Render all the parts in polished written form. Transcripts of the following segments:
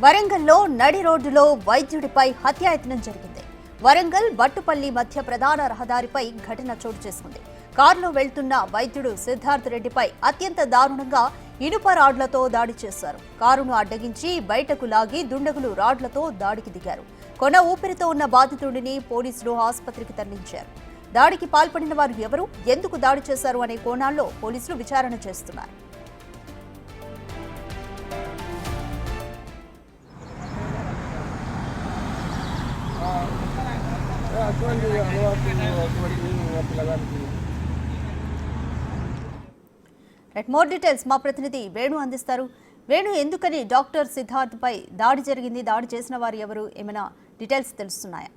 వరంగల్లో నడి రోడ్డులో వైద్యుడిపై హత్యాయత్నం జరిగింది. వరంగల్ బట్టుపల్లి మధ్య ప్రధాన రహదారిపై ఘటన చోటు చేసుకుంది. కారులో వెళ్తున్న వైద్యుడు సిద్ధార్థ్ రెడ్డిపై అత్యంత దారుణంగా ఇనుప రాడ్లతో దాడి చేశారు. కారును అడ్డగించి బయటకు లాగి దుండగులు రాడ్లతో దాడికి దిగారు. కొన ఊపిరితో ఉన్న బాధితుడిని పోలీసులు ఆసుపత్రికి తరలించారు. దాడికి పాల్పడిన వారు ఎవరు, ఎందుకు దాడి చేశారు అనే కోణాల్లో పోలీసులు విచారణ చేస్తున్నారు. మోర్ డీటెయిల్స్ మా ప్రతినిధి వేణు అందిస్తారు. వేణు, ఎందుకని డాక్టర్ సిద్ధార్థ్ పై దాడి జరిగింది? దాడి చేసిన వారు ఎవరు? ఏమైనా డీటెయిల్స్ తెలుస్తున్నాయా?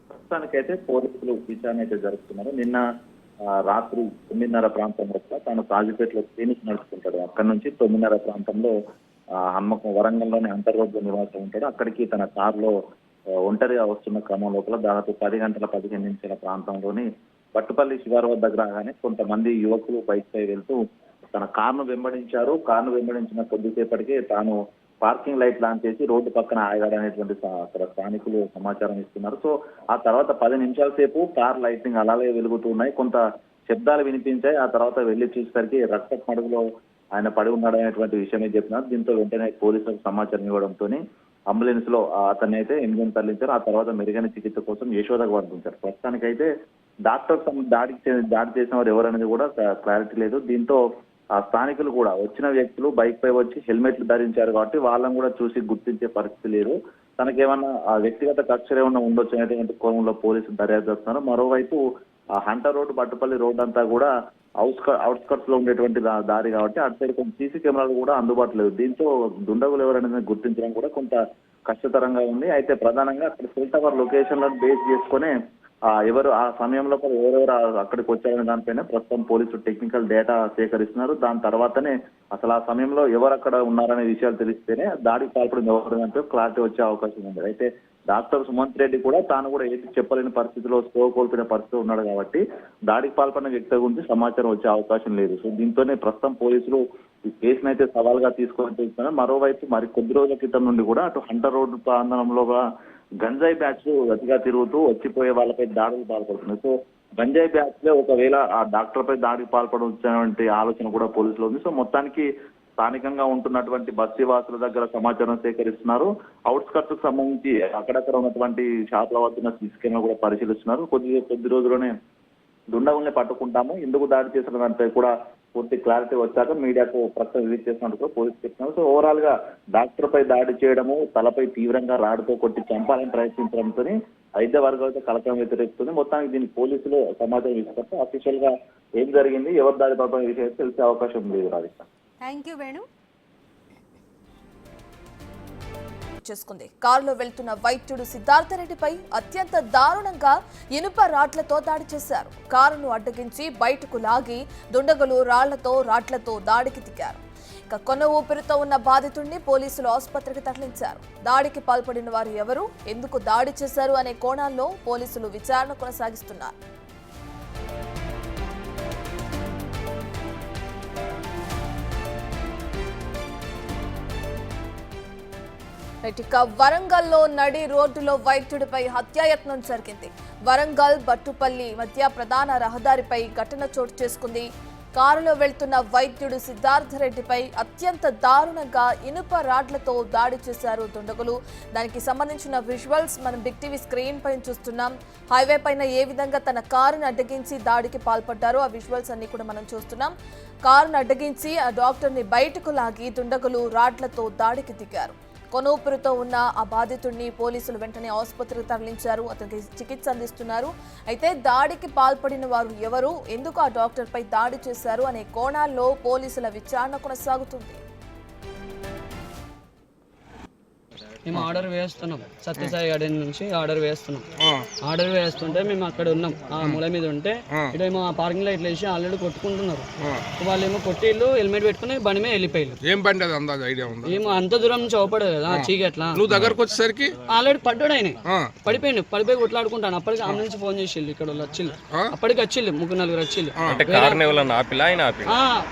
ప్రస్తుతానికైతే పోలీసులు విచారణ అయితే జరుపుతున్నారు. నిన్న రాత్రి 9:30 ప్రాంతంలో తాను కాజీపేటలో క్లినిక్ నడుపుకుంటాడు. అక్కడి నుంచి 9:30 ప్రాంతంలో హన్మకొండ వరంగల్లోని అంతర్ రోడ్డు నివాసం ఉంటాడు. అక్కడికి తన కారులో ఒంటరిగా వస్తున్న క్రమం లోపల దాదాపు 10 గంటల 15 నిమిషాల ప్రాంతంలోని బట్టుపల్లి శివారు వద్ద రాగానే కొంతమంది యువకులు బైక్ పై వెళ్తూ తన కారును వెంబడించారు. కారును వెంబడించిన కొద్దిసేపటికి తాను పార్కింగ్ లైట్ లాంచ్ చేసి రోడ్డు పక్కన ఆగాడనేటువంటి అక్కడ స్థానికులు సమాచారం ఇస్తున్నారు. సో ఆ తర్వాత 10 నిమిషాల సేపు కార్ లైటింగ్ అలాగే వెలుగుతూ ఉన్నాయి. కొంత శబ్దాలు వినిపించాయి. ఆ తర్వాత వెళ్లి చూసేసరికి రక్త మడుగులో ఆయన పడి ఉన్నాడనేటువంటి విషయమే చెప్పినారు. దీంతో వెంటనే పోలీసులకు సమాచారం ఇవ్వడంతో అంబులెన్స్ లో అతన్ని అయితే ఎనిమిదిని తరలించారు. ఆ తర్వాత మెరుగైన చికిత్స కోసం యశోదకు పంపించారు. ప్రస్తుతానికైతే డాక్టర్ దాడి చేసిన వారు ఎవరనేది కూడా క్లారిటీ లేదు. దీంతో ఆ స్థానికులు కూడా వచ్చిన వ్యక్తులు బైక్ పై వచ్చి హెల్మెట్లు ధరించారు కాబట్టి వాళ్ళని కూడా చూసి గుర్తించే పరిస్థితి లేదు. తనకేమన్నా ఆ వ్యక్తిగత కక్షలు ఏమన్నా ఉండొచ్చు అనేటువంటి కోణంలో పోలీసులు దర్యాప్తు చేస్తున్నారు. మరోవైపు ఆ హంటర్ రోడ్డు బట్టుపల్లి రోడ్ అంతా కూడా అవుట్స్కట్స్ లో ఉండేటువంటి దారి కాబట్టి అటు సైడ్ కొంచెం సీసీ కెమెరాలు కూడా అందుబాటులో లేదు. దీంతో దుండగులు ఎవరనేది గుర్తించడం కూడా కొంత కష్టతరంగా ఉంది. అయితే ప్రధానంగా అక్కడ సెల్ టవర్ లొకేషన్ లను బేస్ చేసుకునే ఎవరు ఆ సమయంలో ఎవరెవరు అక్కడికి వచ్చారనే దానిపైన ప్రస్తుతం పోలీసులు టెక్నికల్ డేటా సేకరిస్తున్నారు. దాని తర్వాతనే అసలు ఆ సమయంలో ఎవరు అక్కడ ఉన్నారనే విషయాలు తెలిస్తేనే దాడికి పాల్పడింది ఎవరంటే క్లారిటీ వచ్చే అవకాశం ఉంది. అయితే డాక్టర్ సుమంత్ రెడ్డి కూడా తాను కూడా ఏది చెప్పలేని పరిస్థితిలో స్పృహ కోల్పోయిన పరిస్థితి ఉన్నాడు కాబట్టి దాడికి పాల్పడిన వ్యక్తి గురించి సమాచారం వచ్చే అవకాశం లేదు. సో దీంతోనే ప్రస్తుతం పోలీసులు ఈ కేసును అయితే సవాల్గా తీసుకొని చూస్తున్నారు. మరోవైపు మరి కొద్ది రోజుల క్రితం నుండి కూడా అటు హంటర్ రోడ్డు ప్రాంతంలో గంజాయి బ్యాచ్ అతిగా తిరుగుతూ వచ్చిపోయే వాళ్ళపై దాడులు పాల్పడుతున్నాయి. సో గంజాయి బ్యాచ్ లో ఒకవేళ ఆ డాక్టర్ పై దాడికి పాల్పడవచ్చే ఆలోచన కూడా పోలీసులు ఉంది. సో మొత్తానికి స్థానికంగా ఉంటున్నటువంటి బస్తీ వాసుల దగ్గర సమాచారం సేకరిస్తున్నారు. అవుట్స్కట్స్ కు సంబంధించి అక్కడక్కడ ఉన్నటువంటి షాపుల వద్ద సీసీ కెమెరా కూడా పరిశీలిస్తున్నారు. కొద్ది రోజుల్లోనే దుండగుల్ని పట్టుకుంటాము, ఎందుకు దాడి చేసిన దానిపై కూడా పూర్తి క్లారిటీ వచ్చాక మీడియాకు ప్రస్తుతం రిలీజ్ చేసినట్టు కూడా పోలీసు చెప్తున్నారు. సో ఓవరాల్ గా డాక్టర్ పై దాడి చేయడము, తలపై తీవ్రంగా రాడుతో కొట్టి చంపాలని ప్రయత్నించడంతో వైద్య వర్గాలతో కలకలం వ్యతిరేకిస్తుంది. మొత్తానికి దీనికి పోలీసులు సమాచారం ఇస్తారు. అఫీషియల్ గా ఏం జరిగింది, ఎవరు దాడి పాల్పడిన విషయం తెలిసే అవకాశం లేదు. Radhika, thank you Venu. చేసుకుంది. కారులో వెళ్తున్న వైద్యుడు సిద్ధార్థ రెడ్డిపై అత్యంత దారుణంగా ఇనుప రాడ్లతో దాడి చేశారు. కారును అడ్డగించి బయటకు లాగి దుండగులు రాడ్లతో దాడికి దిగారు. ఇక కొన ఊపిరితో ఉన్న బాధితుడిని పోలీసులు ఆసుపత్రికి తరలించారు. దాడికి పాల్పడిన వారు ఎవరు, ఎందుకు దాడి చేశారు అనే కోణాల్లో పోలీసులు విచారణ కొనసాగిస్తున్నారు. ఇక వరంగల్లో నడి రోడ్డులో వైద్యుడిపై హత్యాయత్నం జరిగింది. వరంగల్ బట్టుపల్లి మధ్య ప్రధాన రహదారిపై ఘటన చోటు చేసుకుంది. కారులో వెళ్తున్న వైద్యుడు సిద్ధార్థ రెడ్డిపై అత్యంత దారుణంగా ఇనుప రాడ్లతో దాడి చేశారు దుండగులు. దానికి సంబంధించిన విజువల్స్ మనం బిగ్ టీవీ స్క్రీన్ పైన చూస్తున్నాం. హైవే పైన ఏ విధంగా తన కారును అడ్డగించి దాడికి పాల్పడ్డారో ఆ విజువల్స్ అన్ని కూడా మనం చూస్తున్నాం. కారును అడ్డగించి ఆ డాక్టర్ని బయటకు లాగి దుండగులు రాడ్లతో దాడికి దిగారు. కొనూపిరితో ఉన్న ఆ బాధితుడిని పోలీసులు వెంటనే ఆసుపత్రికి తరలించారు. అతనికి చికిత్స అందిస్తున్నారు. అయితే దాడికి పాల్పడిన వారు ఎవరు, ఎందుకు ఆ డాక్టర్ పై దాడి చేశారు అనే కోణాల్లో పోలీసుల విచారణ కొనసాగుతుంది. మేము ఆర్డర్ వేస్తున్నాం, సత్యసాయి గార్డెన్ నుంచి ఆర్డర్ వేస్తున్నాం. ఆర్డర్ వేస్తుంటే మేము అక్కడ ఉన్నాం, ఆ మూల మీద ఉంటే ఇటేమో ఆ పార్కింగ్ లో ఇట్లా వేసి ఆల్రెడీ కొట్టుకుంటున్నారు. వాళ్ళేమో కొట్టిళ్ళు హెల్మెట్ పెట్టుకుని బండి మీద వెళ్ళిపోయారు. ఏం బండి అది అందాజ ఐడియా ఉందా? ఏమో అంత దూరం నుంచి అవపడదు కదా చీకట్లా. నువ్వు దగ్గరకు వచ్చేసరికి ఆల్రెడీ పడ్డాడు ఆయన, పడిపోయి కొట్లాడుకుంటాను. అప్పటికి ఆమె నుంచి ఫోన్ చేసిళ్ళు, ఇక్కడ వాళ్ళు వచ్చిళ్ళు, అప్పటికి వచ్చిళ్ళు 3-4 వచ్చిళ్ళు.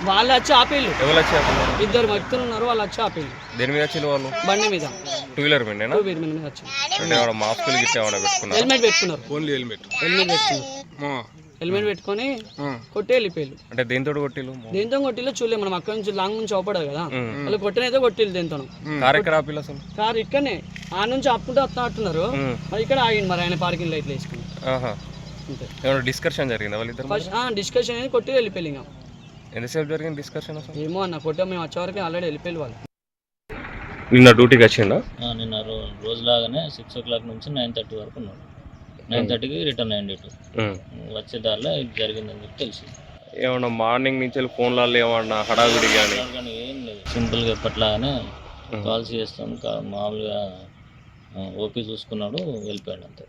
వాళ్ళు వచ్చి ఆపేళ్ళు, 2 వ్యక్తులు ఉన్నారు, వాళ్ళు వచ్చి ఆపేళ్ళు. దేని మీద వచ్చింది వాళ్ళు? బండి మీద, 2 వీలర్ మీద వచ్చి మాస్కులు గిట్ల ఏమైనా పెట్టుకున్నారు? హెల్మెట్ పెట్టుకున్నారు, ఓన్లీ హెల్మెట్. హెల్మెట్ పెట్టుకొని కొట్టి వెళ్ళిపోయారు. అంటే దేంతో కొట్టిల్లు? దేంతో కొట్టిల్లో చూడలేదు, మనం అక్కడ నుంచి లాంగ్ నుంచి అవపడదు కదా, వాళ్ళు కొట్టినైతే కొట్టిల్లు. దేంతో కార్ ఎక్కడ ఆపిల్లు అసలు? కారు ఇక్కడనే ఆ నుంచి అప్పుకుంటే వస్తున్నారు, మరి ఇక్కడ ఆగింది. మరి ఆయన పార్కింగ్ లైట్లు వేసుకుని అంతే. ఏమైనా డిస్కషన్ జరిగిందా వాళ్ళిద్దరు? ఫస్ట్ డిస్కషన్ అనేది కొట్టి వెళ్ళిపోయి. ఇంకా ఎంతసేపు జరిగింది డిస్కషన్ అసలు? ఏమో అన్న కొట్టాం, మేము వచ్చే వరకు ఆల్రెడీ వెళ్ళిపోయి వాళ్ళు. నిన్న డ్యూటీకి వచ్చిందా? నిన్న రోజులాగానే 6 o'clock నుంచి 9:30 వరకు ఉన్నాడు. 9:30కి రిటర్న్ అయ్యింది. వచ్చే దారిలో ఇది జరిగిందని చెప్పి తెలిసి. ఏమన్నా మార్నింగ్ నుంచి ఫోన్లలో ఏమన్నా హడావిడి కానీ? ఏం లేదు, సింపుల్గా ఎప్పట్లాగానే కాల్స్ చేస్తాం, మామూలుగా ఓపీ చూసుకున్నాడు, వెళ్ళిపోయాడు అంతే.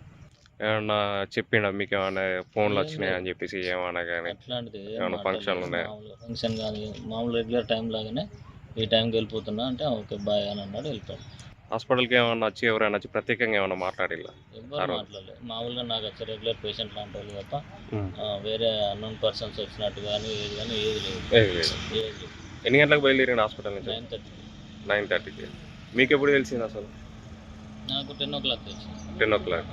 ఏమన్నా చెప్పిండా మీకు ఏమన్నా ఫోన్లు వచ్చినాయి అని చెప్పేసి ఏమన్నా కానీ? అట్లాంటిది ఏమన్నా ఫంక్షన్లు ఉన్నాయా? ఫంక్షన్ కానీ మామూలు రెగ్యులర్ టైం లాగానే ఈ టైంకి వెళ్ళిపోతున్నా అంటే ఓకే బాయ్ అని అన్నాడు, వెళ్ళిపోయాడు. హాస్పిటల్కి ఏమన్నా వచ్చి ఎవరైనా వచ్చి ప్రత్యేకంగా ఏమన్నా మాట్లాడిల్లా? ఎవరు మాట్లాడలేదు, మామూలుగా నాకు వచ్చే రెగ్యులర్ పేషెంట్ లాంటి వాళ్ళు తప్ప వేరే అన్నోన్ పర్సన్స్ వచ్చినట్టు కానీ ఏది లేదు. ఎన్ని గంటలకు బయలుదేరిన హాస్పిటల్ నుంచి? 9:30. 9:30కి. మీకు ఎప్పుడు తెలిసింది అసలు? నాకు 10 o'clock తెలిసింది. 10 o'clock.